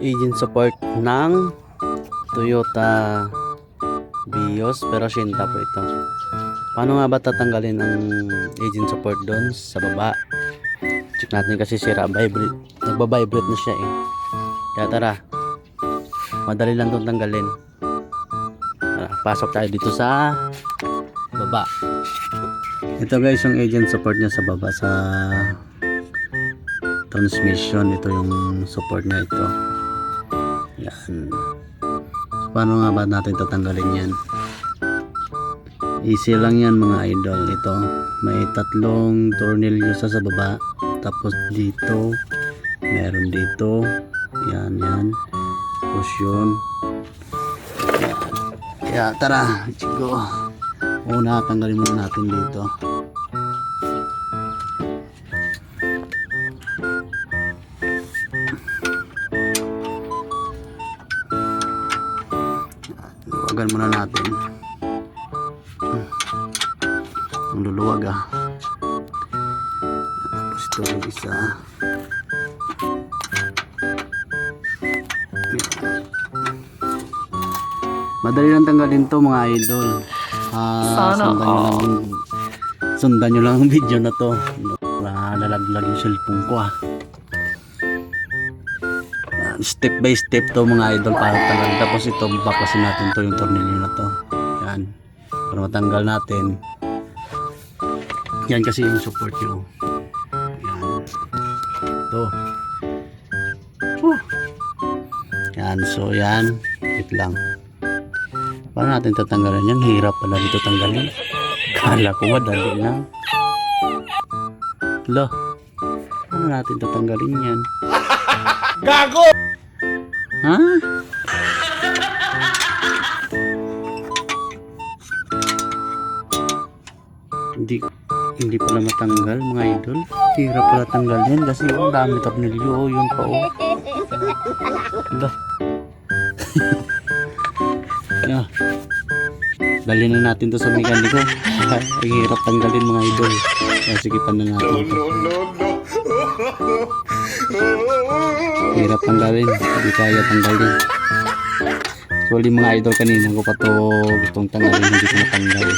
engine support ng Toyota Vios, pero Shinta po ito. Paano nga ba tatanggalin ang engine support doon sa baba? Check natin kasi sira, nagba-vibrate na siya eh. Kaya tara, madali lang itong tanggalin. Tara, pasok tayo dito sa baba. Ito guys yung engine support niya sa baba sa transmission. Ito yung support niya ito. Yan. So, paano nga ba natin tatanggalin yan? Easy lang yan mga idol. Ito may tatlong tornilyo sa baba, tapos dito meron dito, yan push yun. Kaya tara, let's go. Una tanggalin muna natin dito. Luwagan muna natin. Ang luluwag tapos ito yung isa. Madali lang tanggalin to mga idol. Sundan nyo lang ang video na to. Nalaglag yung cellphone ko Step by step to mga idol para tanggal. Tapos ito baklasin natin to yung tornilyo na to. Yan, para matanggal natin. Yan kasi yung support nyo. Yan. Ito. Yan, so yan. Wait lang. Paano natin tatanggalin yan? Hirap pala dito tanggalin. Kala ko madali lang. Hala. Paano natin tatanggalin yan? Gago! Ha? Hindi pala matanggal mga idol. Hirap pala tanggal yan kasi yung dami tornilyo. Yun pa Hala. Yeah. Dali na natin to sa mekaniko. Ang hirap tanggalin mga idol. Kaya sigipan na natin to. Hirap tanggalin. Hindi kaya tanggalin. Actually mga idol, kanina ko pa to gustong tanggalin, hindi ko matanggal.